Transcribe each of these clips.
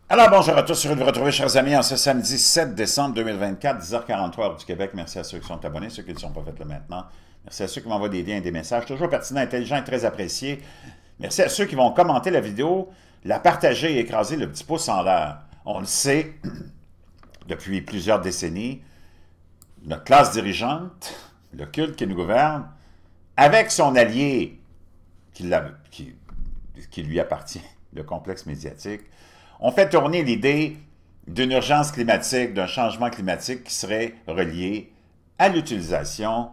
Alors, bonjour à tous, heureux de vous retrouver, chers amis, en ce samedi 7 décembre 2024, 10h43 heure du Québec. Merci à ceux qui sont abonnés, ceux qui ne le sont pas fait là maintenant. Merci à ceux qui m'envoient des liens et des messages, toujours pertinents, intelligents et très appréciés. Merci à ceux qui vont commenter la vidéo, la partager et écraser le petit pouce en l'air. On le sait, depuis plusieurs décennies, notre classe dirigeante, le culte qui nous gouverne, avec son allié qui lui appartient, le complexe médiatique, on fait tourner l'idée d'une urgence climatique, d'un changement climatique qui serait relié à l'utilisation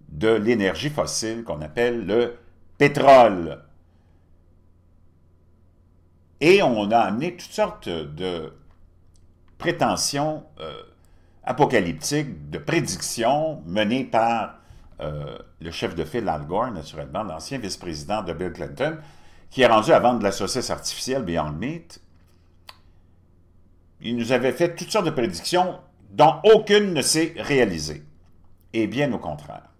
de l'énergie fossile qu'on appelle le pétrole. Et on a amené toutes sortes de prétentions apocalyptiques, de prédictions menées par le chef de file Al Gore, naturellement, l'ancien vice-président de Bill Clinton, qui est rendu à vendre de la saucisse artificielle Beyond Meat. Il nous avait fait toutes sortes de prédictions dont aucune ne s'est réalisée. Et bien au contraire.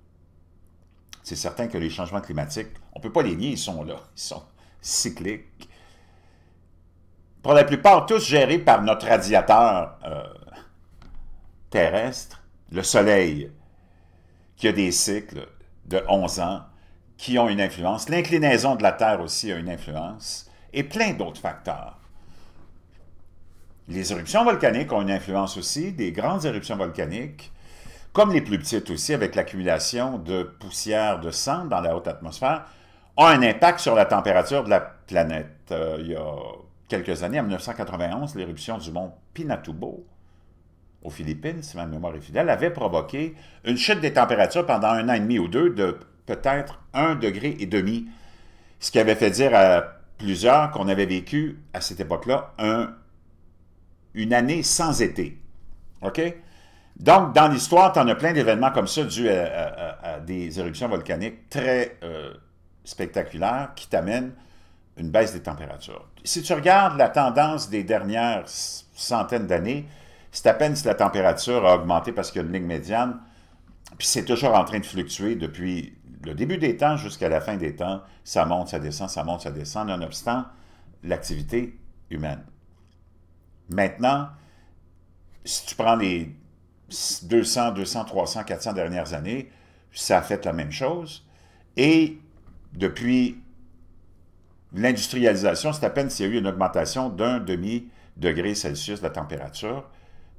C'est certain que les changements climatiques, on ne peut pas les nier, ils sont là, ils sont cycliques. Pour la plupart, tous gérés par notre radiateur terrestre, le Soleil, qui a des cycles de 11 ans, qui ont une influence. L'inclinaison de la Terre aussi a une influence, et plein d'autres facteurs. Les éruptions volcaniques ont une influence aussi, des grandes éruptions volcaniques, comme les plus petites aussi, avec l'accumulation de poussière de cendres dans la haute atmosphère, ont un impact sur la température de la planète. Il y a quelques années, en 1991, l'éruption du mont Pinatubo, aux Philippines, si ma mémoire est fidèle, avait provoqué une chute des températures pendant 1 an et demi ou deux de peut-être 1,5 degré, ce qui avait fait dire à plusieurs qu'on avait vécu, à cette époque-là, une année sans été. OK? Donc, dans l'histoire, tu en as plein d'événements comme ça dus à des éruptions volcaniques très spectaculaires qui t'amènent une baisse des températures. Si tu regardes la tendance des dernières centaines d'années, c'est à peine si la température a augmenté parce qu'il y a une ligne médiane, puis c'est toujours en train de fluctuer depuis le début des temps jusqu'à la fin des temps. Ça monte, ça descend, ça monte, ça descend, nonobstant l'activité humaine. Maintenant, si tu prends les 200, 200, 300, 400 dernières années, ça a fait la même chose. Et depuis l'industrialisation, c'est à peine s'il y a eu une augmentation d'1 demi-degré Celsius de la température.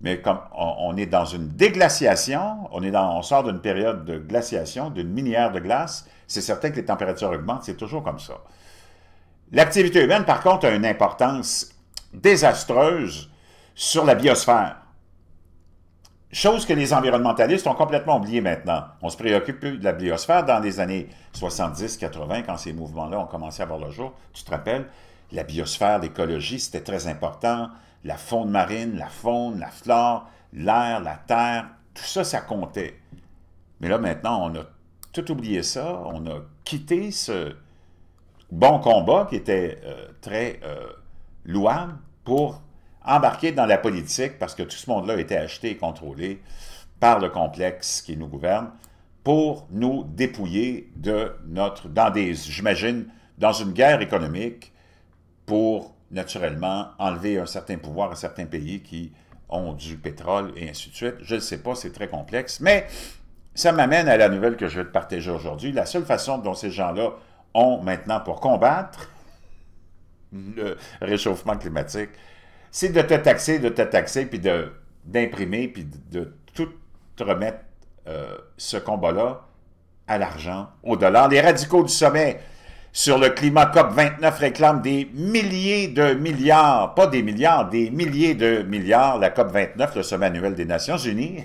Mais comme on est dans une déglaciation, on sort d'une période de glaciation, d'une minière de glace, c'est certain que les températures augmentent, c'est toujours comme ça. L'activité humaine, par contre, a une importance désastreuse sur la biosphère. Chose que les environnementalistes ont complètement oublié maintenant. On se préoccupe plus de la biosphère dans les années 70-80, quand ces mouvements-là ont commencé à voir le jour. Tu te rappelles, la biosphère, l'écologie, c'était très important. La faune marine, la faune, la flore, l'air, la terre, tout ça, ça comptait. Mais là, maintenant, on a tout oublié ça. On a quitté ce bon combat qui était très louable pour embarquer dans la politique, parce que tout ce monde-là a été acheté et contrôlé par le complexe qui nous gouverne, pour nous dépouiller de j'imagine, dans une guerre économique, pour naturellement enlever un certain pouvoir à certains pays qui ont du pétrole et ainsi de suite. Je ne sais pas, c'est très complexe, mais ça m'amène à la nouvelle que je vais te partager aujourd'hui. La seule façon dont ces gens-là ont maintenant pour combattre le réchauffement climatique, c'est de te taxer, puis d'imprimer, puis de tout remettre ce combat-là à l'argent, au dollar. Les radicaux du sommet sur le climat COP29 réclament des milliers de milliards, pas des milliards, des milliers de milliards, la COP29, le sommet annuel des Nations Unies.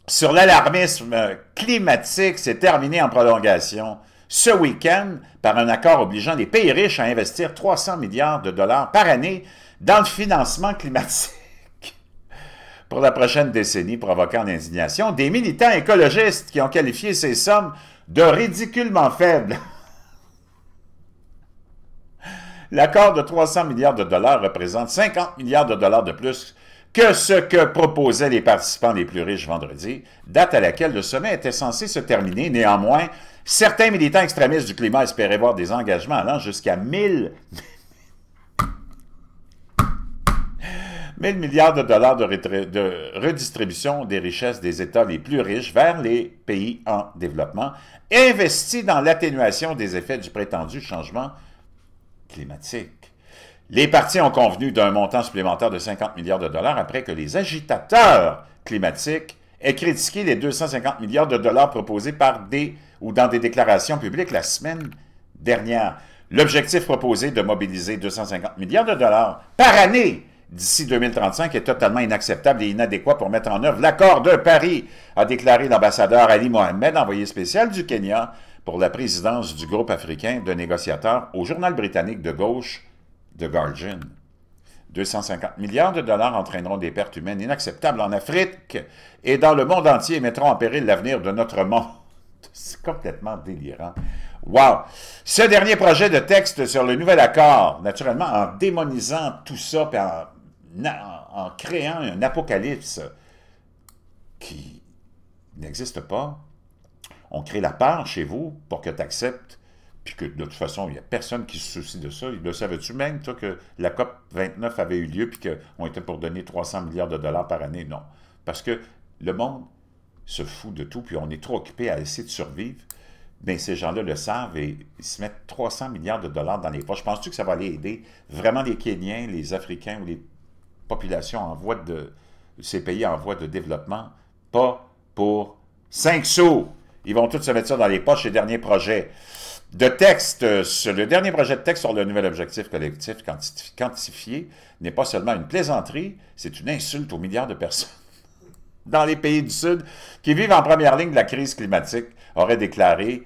Sur l'alarmisme climatique, c'est terminé en prolongation ce week-end par un accord obligeant les pays riches à investir 300 milliards de dollars par année dans le financement climatique pour la prochaine décennie, provoquant l'indignation des militants écologistes qui ont qualifié ces sommes de ridiculement faibles. L'accord de 300 milliards de dollars représente 50 milliards de dollars de plus que ce que proposaient les participants les plus riches vendredi, date à laquelle le sommet était censé se terminer. Néanmoins, certains militants extrémistes du climat espéraient voir des engagements allant jusqu'à 1000 1000 milliards de dollars de redistribution des richesses des États les plus riches vers les pays en développement, investis dans l'atténuation des effets du prétendu changement climatique. Les partis ont convenu d'un montant supplémentaire de 50 milliards de dollars après que les agitateurs climatiques aient critiqué les 250 milliards de dollars proposés par dans des déclarations publiques la semaine dernière. L'objectif proposé de mobiliser 250 milliards de dollars par année d'ici 2035 est totalement inacceptable et inadéquat pour mettre en œuvre l'accord de Paris, a déclaré l'ambassadeur Ali Mohamed, envoyé spécial du Kenya pour la présidence du groupe africain de négociateurs au journal britannique de gauche The Guardian. 250 milliards de dollars entraîneront des pertes humaines inacceptables en Afrique et dans le monde entier et mettront en péril l'avenir de notre monde. C'est complètement délirant. Wow! Ce dernier projet de texte sur le nouvel accord, naturellement en démonisant tout ça, puis en créant un apocalypse qui n'existe pas, on crée la peur chez vous pour que tu acceptes, puis que de toute façon, il n'y a personne qui se soucie de ça. Le savais-tu même, toi, que la COP 29 avait eu lieu, puis qu'on était pour donner 300 milliards de dollars par année? Non. Parce que le monde se fout de tout, puis on est trop occupé à essayer de survivre. Bien, ces gens-là le savent et ils se mettent 300 milliards de dollars dans les poches. Penses-tu que ça va aller aider vraiment les Kenyans, les Africains ou les populations ces pays en voie de développement? Pas pour 5 sous. Ils vont tous se mettre ça dans les poches, les derniers projets de texte. Le dernier projet de texte sur le nouvel objectif collectif quantifié n'est pas seulement une plaisanterie, c'est une insulte aux milliards de personnes dans les pays du Sud qui vivent en première ligne de la crise climatique, aurait déclaré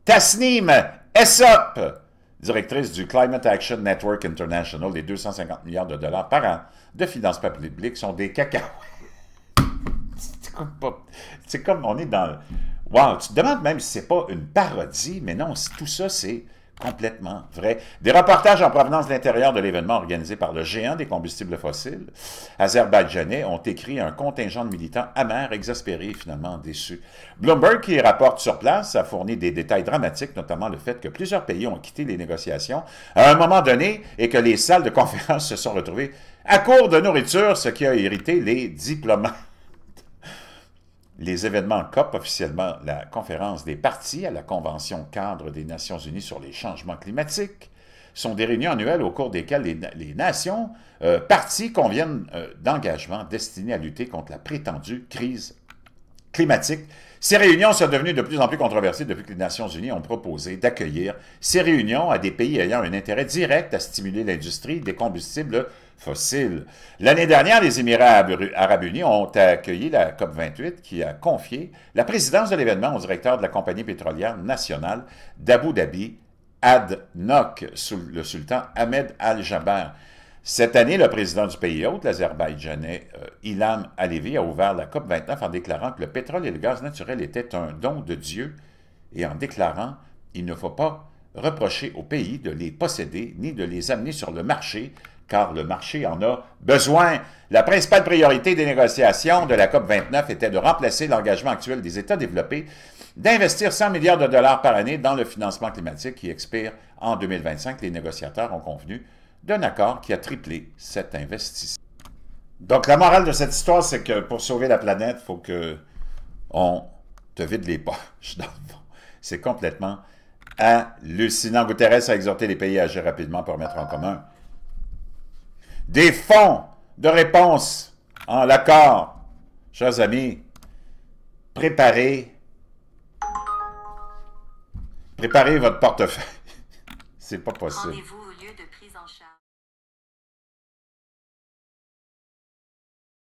Tasnim Essop, directrice du Climate Action Network International. Les 250 milliards de dollars par an de financement public sont des cacahuètes. C'est comme on est dans... Wow, tu te demandes même si c'est pas une parodie, mais non, tout ça, c'est complètement vrai. Des reportages en provenance de l'intérieur de l'événement organisé par le géant des combustibles fossiles azerbaïdjanais ont écrit un contingent de militants amers, exaspérés et finalement déçus. Bloomberg, qui rapporte sur place, a fourni des détails dramatiques, notamment le fait que plusieurs pays ont quitté les négociations à un moment donné et que les salles de conférence se sont retrouvées à court de nourriture, ce qui a irrité les diplomates. Les événements COP, officiellement la conférence des parties à la Convention cadre des Nations unies sur les changements climatiques, sont des réunions annuelles au cours desquelles les nations parties conviennent d'engagements destinés à lutter contre la prétendue crise climatique. Ces réunions sont devenues de plus en plus controversées depuis que les Nations unies ont proposé d'accueillir ces réunions à des pays ayant un intérêt direct à stimuler l'industrie des combustibles fossiles. L'année dernière, les Émirats arabes unis ont accueilli la COP28 qui a confié la présidence de l'événement au directeur de la compagnie pétrolière nationale d'Abu Dhabi, ADNOC, le sultan Ahmed Al-Jaber. Cette année, le président du pays hôte, l'Azerbaïdjanais Ilham Aliyev, a ouvert la COP29 en déclarant que le pétrole et le gaz naturel étaient un don de Dieu et en déclarant « Il ne faut pas reprocher au pays de les posséder ni de les amener sur le marché, car le marché en a besoin. » La principale priorité des négociations de la COP29 était de remplacer l'engagement actuel des États développés d'investir 100 milliards de dollars par année dans le financement climatique qui expire en 2025. Les négociateurs ont convenu d'un accord qui a triplé cet investissement. Donc, la morale de cette histoire, c'est que pour sauver la planète, il faut qu'on te vide les poches, dans le fond. C'est complètement hallucinant. Guterres a exhorté les pays à agir rapidement pour mettre en commun des fonds de réponse en l'accord. Chers amis, préparez votre portefeuille. C'est pas possible.